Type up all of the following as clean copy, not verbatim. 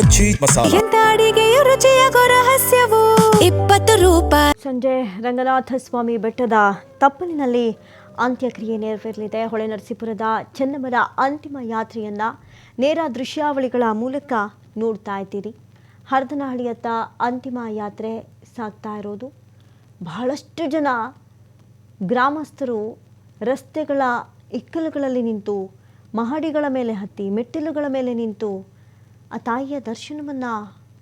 ಮಜ್ಜಿ ಮಸಾಲ ಎಂತ ಅಡಿಗೆಯ ರುಚಿಯಾಗೋ ರಹಸ್ಯವು 20 ರೂಪಾಯಿ. ಸಂಜೆ ರಂಗನಾಥ ಸ್ವಾಮಿ ಬೆಟ್ಟದ ತಪ್ಪಲಿನಲ್ಲಿ ಅಂತ್ಯಕ್ರಿಯೆ ನೆರವೇರಲಿದೆ. ಹೊಳೆನರಸೀಪುರದ ಚೆನ್ನಮ್ಮರ ಅಂತಿಮ ಯಾತ್ರೆಯನ್ನು ನೇರ ದೃಶ್ಯಾವಳಿಗಳ ಮೂಲಕ ನೋಡ್ತಾ ಇದ್ದೀರಿ. ಹರದನಹಳ್ಳಿಯತ್ತ ಅಂತಿಮ ಯಾತ್ರೆ ಸಾಗ್ತಾ ಇರೋದು. ಬಹಳಷ್ಟು ಜನ ಗ್ರಾಮಸ್ಥರು ರಸ್ತೆಗಳ ಇಕ್ಕಲುಗಳಲ್ಲಿ ನಿಂತು, ಮಹಡಿಗಳ ಮೇಲೆ ಹತ್ತಿ, ಮೆಟ್ಟಿಲುಗಳ ಮೇಲೆ ನಿಂತು ಆ ತಾಯಿಯ ದರ್ಶನವನ್ನು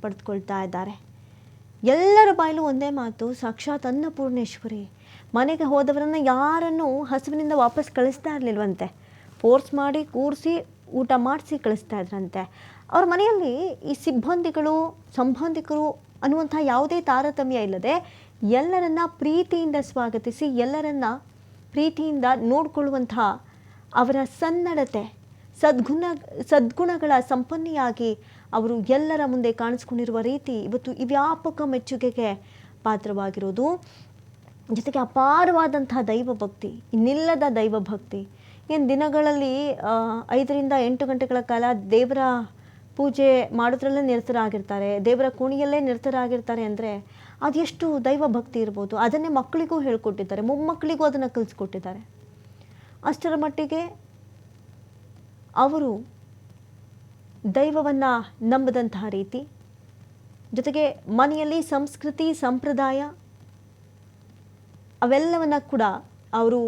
ಪಡೆದುಕೊಳ್ತಾ ಇದ್ದಾರೆ. ಎಲ್ಲರ ಬಾಯಲ್ಲೂ ಒಂದೇ ಮಾತು, ಸಾಕ್ಷಾತ್ ಅನ್ನಪೂರ್ಣೇಶ್ವರಿ. ಮನೆಗೆ ಹೋದವರನ್ನು ಯಾರನ್ನು ಹಸುವಿನಿಂದ ವಾಪಸ್ ಕಳಿಸ್ತಾ ಇರಲಿಲ್ವಂತೆ. ಫೋರ್ಸ್ ಮಾಡಿ ಕೂರಿಸಿ ಊಟ ಮಾಡಿಸಿ ಕಳಿಸ್ತಾ ಇದ್ರಂತೆ. ಅವ್ರ ಮನೆಯಲ್ಲಿ ಈ ಸಿಬ್ಬಂದಿಗಳು, ಸಂಬಂಧಿಕರು ಅನ್ನುವಂಥ ಯಾವುದೇ ತಾರತಮ್ಯ ಇಲ್ಲದೆ ಎಲ್ಲರನ್ನ ಪ್ರೀತಿಯಿಂದ ಸ್ವಾಗತಿಸಿ, ಎಲ್ಲರನ್ನ ಪ್ರೀತಿಯಿಂದ ನೋಡಿಕೊಳ್ಳುವಂಥ ಅವರ ಸನ್ನಡತೆ, ಸದ್ಗುಣಗಳ ಸಂಪನ್ನಿಯಾಗಿ ಅವರು ಎಲ್ಲರ ಮುಂದೆ ಕಾಣಿಸ್ಕೊಂಡಿರುವ ರೀತಿ ಇವತ್ತು ವ್ಯಾಪಕ ಮೆಚ್ಚುಗೆಗೆ ಪಾತ್ರವಾಗಿರೋದು. ಜೊತೆಗೆ ಅಪಾರವಾದಂಥ ದೈವಭಕ್ತಿ, ಇನ್ನಿಲ್ಲದ ದೈವಭಕ್ತಿ. ಏನು ದಿನಗಳಲ್ಲಿ 5ರಿಂದ 8 ಗಂಟೆಗಳ ಕಾಲ ದೇವರ ಪೂಜೆ ಮಾಡೋದ್ರಲ್ಲೇ ನಿರತರಾಗಿರ್ತಾರೆ, ದೇವರ ಕೋಣೆಯಲ್ಲೇ ನಿರತರಾಗಿರ್ತಾರೆ ಅಂದರೆ ಅದೆಷ್ಟು ದೈವಭಕ್ತಿ ಇರ್ಬೋದು. ಅದನ್ನೇ ಮಕ್ಕಳಿಗೂ ಹೇಳ್ಕೊಟ್ಟಿದ್ದಾರೆ, ಮೊಮ್ಮಕ್ಕಳಿಗೂ ಅದನ್ನು ಕಲಿಸ್ಕೊಟ್ಟಿದ್ದಾರೆ. ಅಷ್ಟರ ಮಟ್ಟಿಗೆ ಅವರು ದೈವವನ್ನು ನಂಬದಂತಹ ರೀತಿ, ಜೊತೆಗೆ ಮನೆಯಲ್ಲಿ ಸಂಸ್ಕೃತಿ, ಸಂಪ್ರದಾಯ ಅವೆಲ್ಲವನ್ನು ಕೂಡ ಅವರು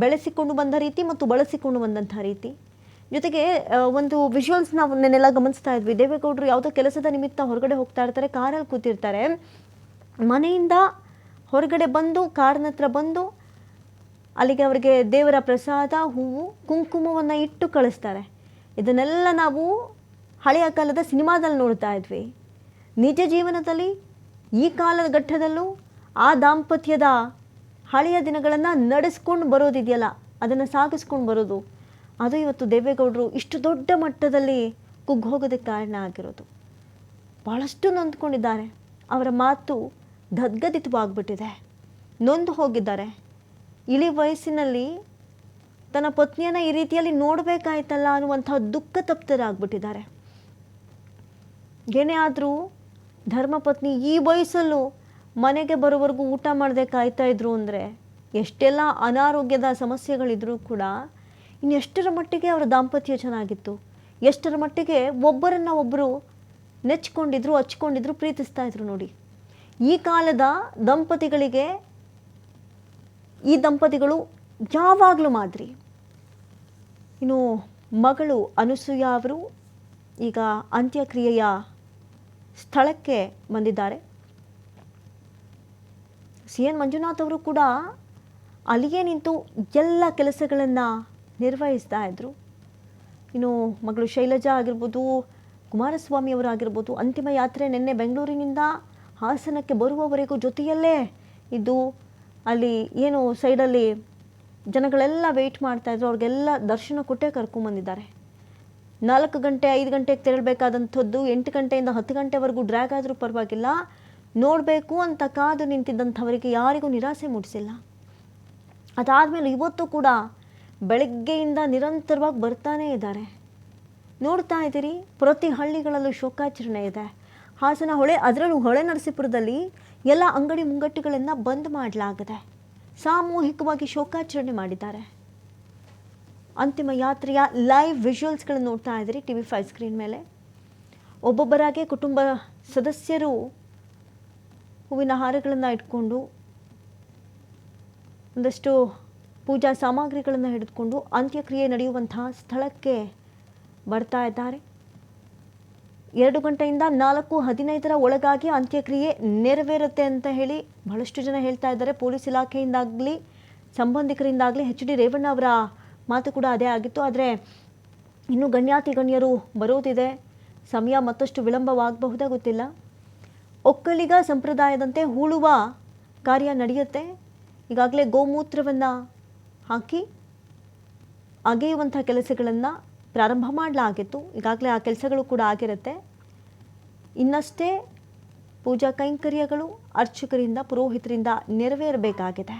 ಬೆಳೆಸಿಕೊಂಡು ಬಂದ ರೀತಿ ಮತ್ತು ಬಳಸಿಕೊಂಡು ಬಂದಂಥ ರೀತಿ. ಜೊತೆಗೆ ಒಂದು ವಿಜುವಲ್ಸ್ ನಾವು ನೆನ್ನೆಲ್ಲ ಗಮನಿಸ್ತಾ ಇದ್ವಿ. ದೇವೇಗೌಡರು ಯಾವುದೋ ಕೆಲಸದ ನಿಮಿತ್ತ ಹೊರಗಡೆ ಹೋಗ್ತಾ ಇರ್ತಾರೆ, ಕಾರಲ್ಲಿ ಕೂತಿರ್ತಾರೆ. ಮನೆಯಿಂದ ಹೊರಗಡೆ ಬಂದು ಕಾರಿನ ಹತ್ರ ಬಂದು ಅಲ್ಲಿಗೆ ಅವರಿಗೆ ದೇವರ ಪ್ರಸಾದ, ಹೂವು, ಕುಂಕುಮವನ್ನು ಇಟ್ಟು ಕಳಿಸ್ತಾರೆ. ಇದನ್ನೆಲ್ಲ ನಾವು ಹಳೆಯ ಕಾಲದ ಸಿನಿಮಾದಲ್ಲಿ ನೋಡ್ತಾ ಇದ್ವಿ. ನಿಜ ಜೀವನದಲ್ಲಿ ಈ ಕಾಲದ ಘಟ್ಟದಲ್ಲೂ ಆ ದಾಂಪತ್ಯದ ಹಳೆಯ ದಿನಗಳನ್ನು ನಡೆಸ್ಕೊಂಡು ಬರೋದಿದೆಯಲ್ಲ, ಅದನ್ನು ಸಾಗಿಸ್ಕೊಂಡು ಬರೋದು, ಅದು ಇವತ್ತು ದೇವೇಗೌಡರು ಇಷ್ಟು ದೊಡ್ಡ ಮಟ್ಟದಲ್ಲಿ ಕುಗ್ಗೋಗೋದಕ್ಕೆ ಕಾರಣ ಆಗಿರೋದು. ಭಾಳಷ್ಟು ನೊಂದ್ಕೊಂಡಿದ್ದಾರೆ. ಅವರ ಮಾತು ಗದ್ಗದಿತವಾಗ್ಬಿಟ್ಟಿದೆ. ನೊಂದು ಹೋಗಿದ್ದಾರೆ. ಇಳಿ ವಯಸ್ಸಿನಲ್ಲಿ ತನ್ನ ಪತ್ನಿಯನ್ನು ಈ ರೀತಿಯಲ್ಲಿ ನೋಡಬೇಕಾಯ್ತಲ್ಲ ಅನ್ನುವಂಥ ದುಃಖ ತಪ್ತರಾಗ್ಬಿಟ್ಟಿದ್ದಾರೆ. ಏನೇ ಆದರೂ ಧರ್ಮಪತ್ನಿ ಈ ವಯಸ್ಸಲ್ಲೂ ಮನೆಗೆ ಬರೋವರೆಗೂ ಊಟ ಮಾಡದೆ ಕಾಯ್ತಾ ಇದ್ರು ಅಂದರೆ ಎಷ್ಟೆಲ್ಲ ಅನಾರೋಗ್ಯದ ಸಮಸ್ಯೆಗಳಿದ್ರೂ ಕೂಡ ಇನ್ನೆಷ್ಟರ ಮಟ್ಟಿಗೆ ಅವರ ದಾಂಪತ್ಯ ಚೆನ್ನಾಗಿತ್ತು, ಎಷ್ಟರ ಮಟ್ಟಿಗೆ ಒಬ್ಬರನ್ನ ಒಬ್ಬರು ನೆಚ್ಕೊಂಡಿದ್ರು, ಹಚ್ಕೊಂಡಿದ್ರು, ಪ್ರೀತಿಸ್ತಾ ಇದ್ರು ನೋಡಿ. ಈ ಕಾಲದ ದಂಪತಿಗಳಿಗೆ ಈ ದಂಪತಿಗಳು ಯಾವಾಗಲೂ ಮಾದರಿ. ಇನ್ನು ಮಗಳು ಅನಸೂಯ ಅವರು ಈಗ ಅಂತ್ಯಕ್ರಿಯೆಯ ಸ್ಥಳಕ್ಕೆ ಬಂದಿದ್ದಾರೆ. CN ಮಂಜುನಾಥ್ ಅವರು ಕೂಡ ಅಲ್ಲಿಯೇ ನಿಂತು ಎಲ್ಲ ಕೆಲಸಗಳನ್ನು ನಿರ್ವಹಿಸ್ತಾ ಇದ್ರು. ಇನ್ನು ಮಗಳು ಶೈಲಜಾ ಆಗಿರ್ಬೋದು, ಕುಮಾರಸ್ವಾಮಿ ಅವರಾಗಿರ್ಬೋದು, ಅಂತಿಮ ಯಾತ್ರೆ ನಿನ್ನೆ ಬೆಂಗಳೂರಿನಿಂದ ಹಾಸನಕ್ಕೆ ಬರುವವರೆಗೂ ಜೊತೆಯಲ್ಲೇ ಇದ್ದು ಅಲ್ಲಿ ಏನು ಸೈಡಲ್ಲಿ ಜನಗಳೆಲ್ಲ ವೆಯ್ಟ್ ಮಾಡ್ತಾಯಿದ್ರು, ಅವ್ರಿಗೆಲ್ಲ ದರ್ಶನ ಕೊಟ್ಟೇ ಕರ್ಕೊಂಬಂದಿದ್ದಾರೆ. 4 ಗಂಟೆ 5 ಗಂಟೆಗೆ ತೆರಳಬೇಕಾದಂಥದ್ದು 8 ಗಂಟೆಯಿಂದ 10 ಗಂಟೆವರೆಗೂ ಡ್ರ್ಯಾಗ್ ಆದರೂ ಪರವಾಗಿಲ್ಲ, ನೋಡಬೇಕು ಅಂತ ಕಾದು ನಿಂತಿದ್ದಂಥವರಿಗೆ ಯಾರಿಗೂ ನಿರಾಸೆ ಮೂಡಿಸಿಲ್ಲ. ಅದಾದಮೇಲೆ ಇವತ್ತು ಕೂಡ ಬೆಳಗ್ಗೆಯಿಂದ ನಿರಂತರವಾಗಿ ಬರ್ತಾನೇ ಇದ್ದಾರೆ. ನೋಡ್ತಾ ಇದ್ದೀರಿ, ಪ್ರತಿ ಹಳ್ಳಿಗಳಲ್ಲೂ ಶೋಕಾಚರಣೆ ಇದೆ. ಹಾಸನ ಅದರಲ್ಲೂ ಹೊಳೆನರಸೀಪುರದಲ್ಲಿ ಎಲ್ಲ ಅಂಗಡಿ ಮುಂಗಟ್ಟುಗಳನ್ನು ಬಂದ್ ಮಾಡಲಾಗಿದೆ. ಸಾಮೂಹಿಕವಾಗಿ ಶೋಕಾಚರಣೆ ಮಾಡಿದ್ದಾರೆ. ಅಂತಿಮ ಯಾತ್ರೆಯ ಲೈವ್ ವಿಜುವಲ್ಸ್ಗಳನ್ನು ನೋಡ್ತಾ ಇದ್ದೀರಿ TV5 ಸ್ಕ್ರೀನ್ ಮೇಲೆ. ಒಬ್ಬೊಬ್ಬರಾಗೆ ಕುಟುಂಬ ಸದಸ್ಯರು ಹೂವಿನ ಹಾರಗಳನ್ನು ಇಟ್ಕೊಂಡು, ಒಂದಷ್ಟು ಪೂಜಾ ಸಾಮಗ್ರಿಗಳನ್ನು ಹಿಡಿದುಕೊಂಡು ಅಂತ್ಯಕ್ರಿಯೆ ನಡೆಯುವಂತಹ ಸ್ಥಳಕ್ಕೆ ಬರ್ತಾ ಇದ್ದಾರೆ. 2 ಗಂಟೆಯಿಂದ 4:15 ಒಳಗಾಗಿ ಅಂತ್ಯಕ್ರಿಯೆ ನೆರವೇರುತ್ತೆ ಅಂತ ಹೇಳಿ ಬಹಳಷ್ಟು ಜನ ಹೇಳ್ತಾ ಇದ್ದಾರೆ. ಪೊಲೀಸ್ ಇಲಾಖೆಯಿಂದಾಗಲಿ ಸಂಬಂಧಿಕರಿಂದಾಗಲಿ HD ರೇವಣ್ಣ ಅವರ ಮಾತು ಕೂಡ ಅದೇ ಆಗಿತ್ತು. ಆದರೆ ಇನ್ನೂ ಗಣ್ಯರು ಬರೋದಿದೆ, ಸಮಯ ಮತ್ತಷ್ಟು ವಿಳಂಬವಾಗಬಹುದಾ ಗೊತ್ತಿಲ್ಲ. ಒಕ್ಕಲಿಗ ಸಂಪ್ರದಾಯದಂತೆ ಹೂಳುವ ಕಾರ್ಯ ನಡೆಯುತ್ತೆ. ಈಗಾಗಲೇ ಗೋಮೂತ್ರವನ್ನು ಹಾಕಿ ಅಗೆಯುವಂಥ ಕೆಲಸಗಳನ್ನು ಪ್ರಾರಂಭ ಮಾಡಲಾಗಿತ್ತು. ಈಗಾಗಲೇ ಆ ಕೆಲಸಗಳು ಕೂಡ ಆಗಿರುತ್ತೆ. ಇನ್ನಷ್ಟೇ ಪೂಜಾ ಕೈಂಕರ್ಯಗಳು ಅರ್ಚಕರಿಂದ, ಪುರೋಹಿತರಿಂದ ನೆರವೇರಬೇಕಾಗಿದೆ.